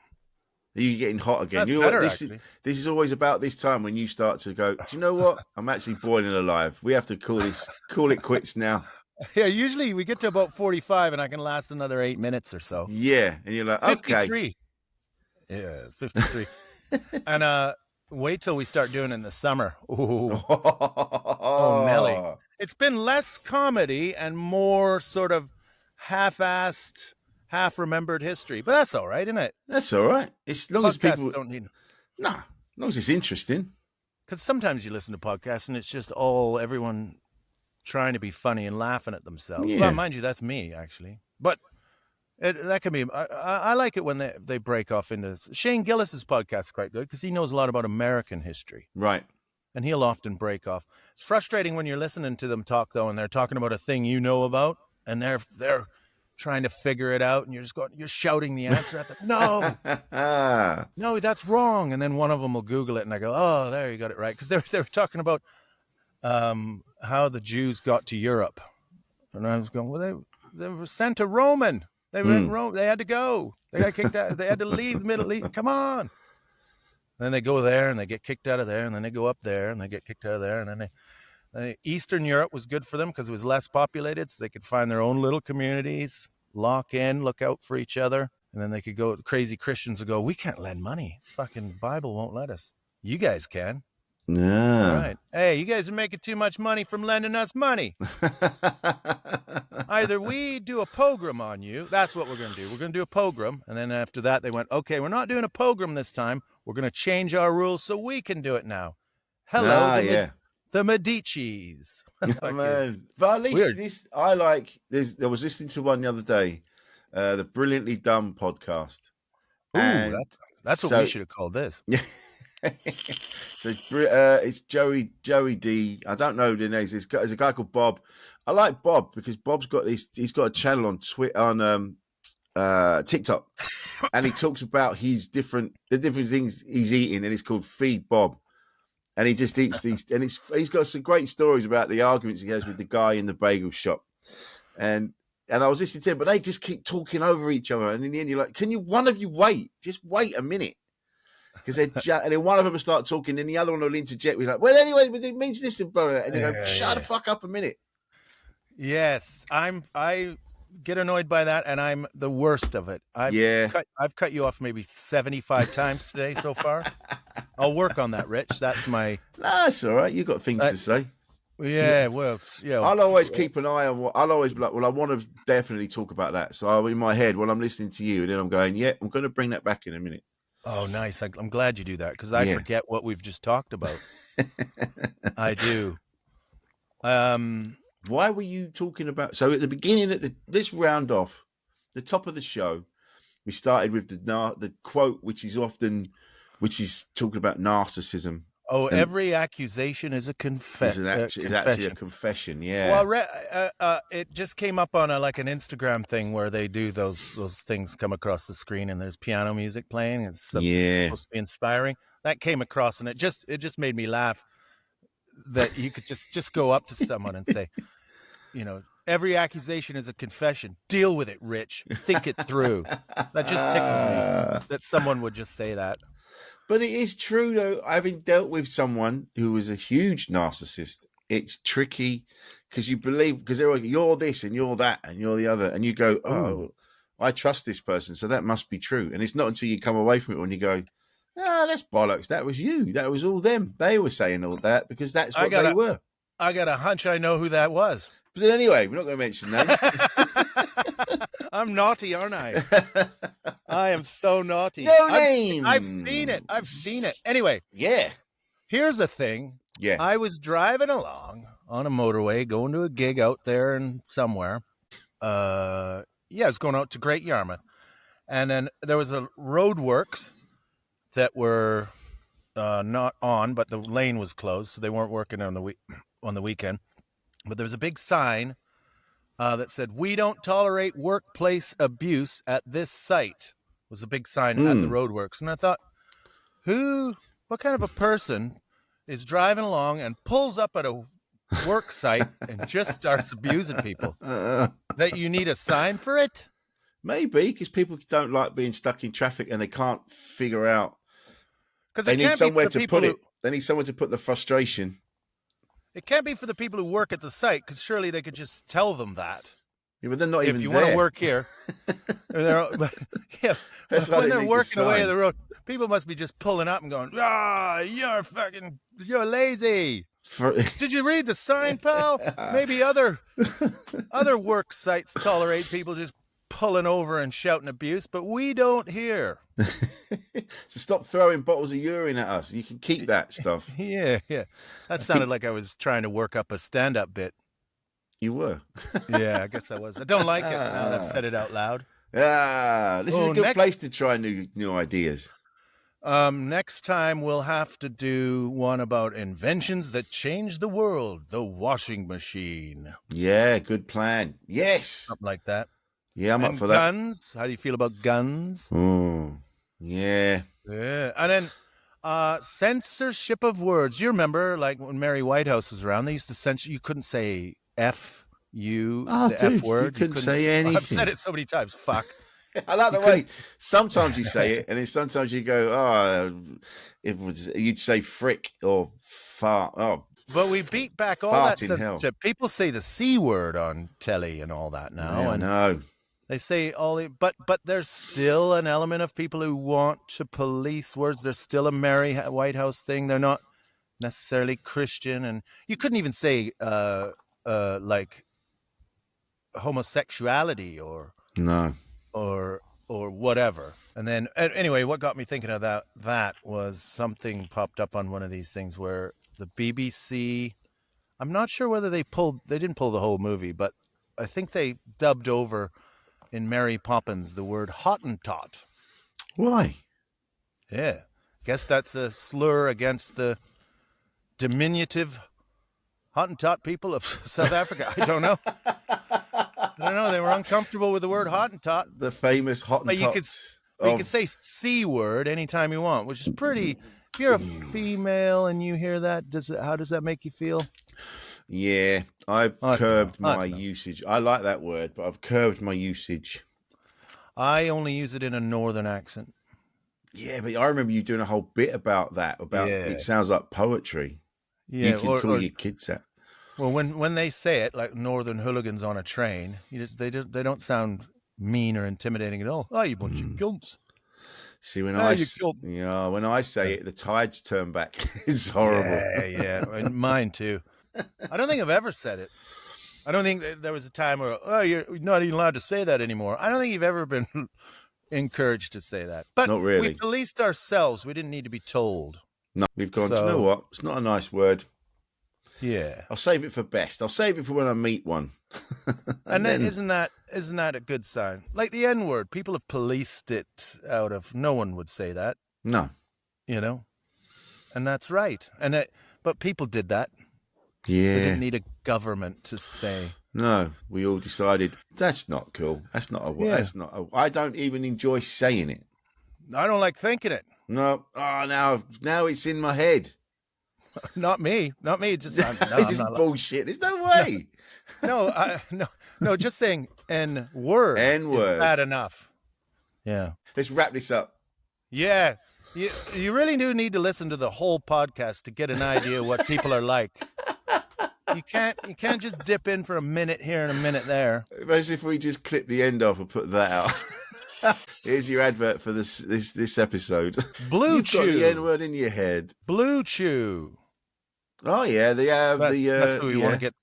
You're getting hot again. That's You know what? better, This actually. is always about this time when you start to go, do you know what? I'm actually boiling alive. We have to call it quits now. Yeah, usually we get to about 45 and I can last another 8 minutes or so. Yeah. And you're like, okay. 53. Yeah, 53. And wait till we start doing it in the summer. Ooh. Oh, Nelly. It's been less comedy and more sort of half-assed, half-remembered history. But that's all right, isn't it? That's all right. As long as Podcasts people don't need... Nah, as long as it's interesting. Because sometimes you listen to podcasts and it's just all everyone trying to be funny and laughing at themselves. Yeah. Well, mind you, that's me, actually. But that can be... I like it when they break off into... Shane Gillis's podcast is quite good because he knows a lot about American history. Right. And he'll often break off. It's frustrating when you're listening to them talk, though, and they're talking about a thing you know about, and they're trying to figure it out, and you're shouting the answer at them. No, that's wrong. And then one of them will Google it, and I go, oh, there, you got it right. Because they were talking about how the Jews got to Europe. And I was going, well, they were sent to Roman. They were in Rome. They had to go. They got kicked out. They had to leave the Middle East. Come on. Then they go there and they get kicked out of there, and then they go up there and they get kicked out of there, and then Eastern Europe was good for them because it was less populated, so they could find their own little communities, lock in, look out for each other, and then they could go. Crazy Christians would go, we can't lend money. Fucking Bible won't let us. You guys can. No. All right. Hey, you guys are making too much money from lending us money. Either we do a pogrom on you. That's what we're going to do. We're going to do a pogrom. And then after that, they went, okay, we're not doing a pogrom this time. We're going to change our rules so we can do it now. Hello, the Medicis. Man. But at least I was listening to one the other day, the Brilliantly Dumb podcast. Ooh, that's what we should have called this. Yeah. So it's Joey D. I don't know the names. There's a guy called Bob. I like Bob because Bob's got this. He's got a channel on Twitter, on TikTok, and he talks about the different things he's eating, and it's called Feed Bob. And he just eats these, and he's got some great stories about the arguments he has with the guy in the bagel shop, and I was listening to him, but they just keep talking over each other, and in the end you're like, one of you wait? Just wait a minute. Because and then one of them will start talking, and the other one will interject with like, well, anyway, but it means this, and blah, blah, and they go, shut the fuck up a minute. Yes, I get annoyed by that, and I'm the worst of it. I've cut you off maybe 75 times today so far. I'll work on that, Rich. That's my... That's all right. You've got things to say. Yeah, well, I'll always keep an eye on I'll always be like, well, I want to definitely talk about that. So I'm in my head when I'm listening to you, and then I'm going, yeah, I'm going to bring that back in a minute. Oh, nice. I'm glad you do that because I forget what we've just talked about. I do. Why were you talking about... So at the beginning, this round off, the top of the show, we started with the quote, which is talking about narcissism. Oh, every accusation is a confession. It's actually a confession, yeah. Well, it just came up on an Instagram thing where they do those things come across the screen and there's piano music playing. It's supposed to be inspiring. That came across and it just made me laugh that you could just go up to someone and say, every accusation is a confession. Deal with it, Rich. Think it through. That just tickled me that someone would just say that. But it is true, though. Having dealt with someone who was a huge narcissist, it's tricky because you believe, because they're like, you're this and you're that and you're the other. And you go, oh, I trust this person, so that must be true. And it's not until you come away from it when you go, that's bollocks. That was you. That was all them. They were saying all that because that's what they were. I got a hunch I know who that was. But anyway, we're not going to mention that. I'm naughty, aren't I? I am so naughty. No names. I've seen it. Anyway. Yeah. Here's the thing. Yeah. I was driving along on a motorway, going to a gig out there and somewhere. I was going out to Great Yarmouth. And then there was a roadworks that were not on, but the lane was closed, so they weren't working on the weekend. But there was a big sign that said, "We don't tolerate workplace abuse at this site." Was a big sign at the roadworks. And I thought, what kind of a person is driving along and pulls up at a work site and just starts abusing people? That you need a sign for it? Maybe because people don't like being stuck in traffic and they can't figure out. Because They need somewhere to put it. They need someone to put the frustration. It can't be for the people who work at the site, because surely they could just tell them that. Yeah, but they're not even If you there. want to work here, when they're working away on the road, people must be just pulling up and going, you're lazy. Did you read the sign, pal? Maybe other work sites tolerate people just pulling over and shouting abuse, but we don't here. So stop throwing bottles of urine at us. You can keep that stuff. Yeah. That sounded like I was trying to work up a stand-up bit. You were. Yeah, I guess I was. I don't like it now that I've said it out loud. This is a good place to try new ideas. Next time we'll have to do one about inventions that change the world. The washing machine. Yeah, good plan. Yes. Something like that. Yeah, I'm and up for that. Guns. How do you feel about guns? Oh, yeah. Yeah. And then censorship of words. You remember, like, when Mary Whitehouse was around, they used to censor. You couldn't say F, the F word. You couldn't say anything. I've said it so many times. Fuck. I like the way sometimes you say it, and then sometimes you go, you'd say frick or fart. Oh, but we beat back all fart that in hell. People say the C word on telly and all that now. Yeah, I know. They say but there's still an element of people who want to police words. There's still a Mary Whitehouse thing. They're not necessarily Christian, and you couldn't even say like homosexuality or whatever. And then anyway, what got me thinking of that was something popped up on one of these things where the BBC, I'm not sure whether they didn't pull the whole movie, but I think they dubbed over in Mary Poppins the word Hottentot. Why? Yeah. Guess that's a slur against the diminutive Hottentot people of South Africa. I don't know. They were uncomfortable with the word Hottentot. The famous Hottentot. But you could say C word anytime you want, which is pretty. If you're a female and you hear that, how does that make you feel? Yeah, I've curbed my usage. I like that word, but I've curbed my usage. I only use it in a northern accent. Yeah, but I remember you doing a whole bit about that. It sounds like poetry. Yeah, you can call your kids that. Well, when they say it, like northern hooligans on a train, they don't sound mean or intimidating at all. Oh, you bunch of gumps. See, when I say it, the tides turn back. It's horrible. Yeah, and mine too. I don't think I've ever said it. I don't think there was a time where, you're not even allowed to say that anymore. I don't think you've ever been encouraged to say that. But not really. We policed ourselves. We didn't need to be told. No, we've gone, do you know what? It's not a nice word. Yeah. I'll save it for best. I'll save it for when I meet one. and then isn't that a good sign? Like the N-word, people have policed it out of, no one would say that. No. And that's right. But people did that. Yeah. We didn't need a government to say. No, we all decided that's not cool. That's not I don't even enjoy saying it. I don't like thinking it. No. Oh, now it's in my head. Not me. Just this is bullshit. There's no way. No. Just saying N-word. N-word is bad enough. Yeah. Let's wrap this up. Yeah. You really do need to listen to the whole podcast to get an idea what people are like. You can't just dip in for a minute here and a minute there. Imagine if we just clip the end off and put that out. Here's your advert for this episode. Blue You've Chew. got the N-word in your head. Blue Chew. Oh yeah, that's who we want to get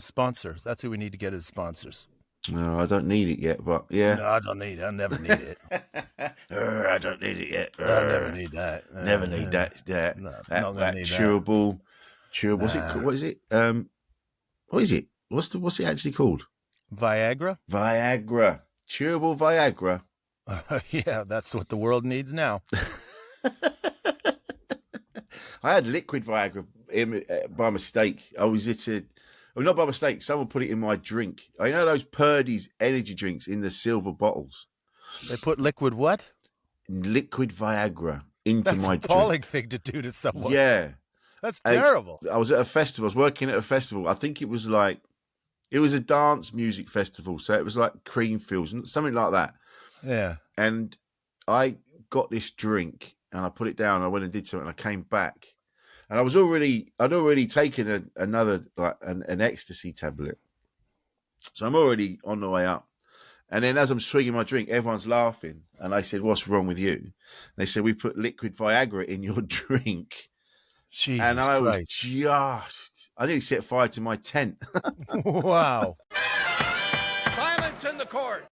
sponsors. That's who we need to get as sponsors. No, I don't need it yet, but yeah. No, I don't need it. I never need it. I don't need it yet. I never need that. Never need that. No, that chewable. What's it called? What is it? What is it? What's it actually called? Viagra. Viagra. Chewable Viagra. Yeah, that's what the world needs now. I had liquid Viagra by mistake. I was at Well, not by mistake. Someone put it in my drink. I know those Purdy's energy drinks in the silver bottles. They put liquid what? Liquid Viagra into That's my an appalling drink. thing to do to someone. Yeah. That's terrible. I was at a festival. I was working at a festival. I think it was a dance music festival. So it was like Creamfields, something like that. Yeah. And I got this drink and I put it down. I went and did something. And I came back and I'd already taken another, like an ecstasy tablet. So I'm already on the way up. And then as I'm swigging my drink, everyone's laughing. And I said, "What's wrong with you?" They said, "We put liquid Viagra in your drink." Jesus And I was Christ. I nearly set fire to my tent. Wow. Silence in the court.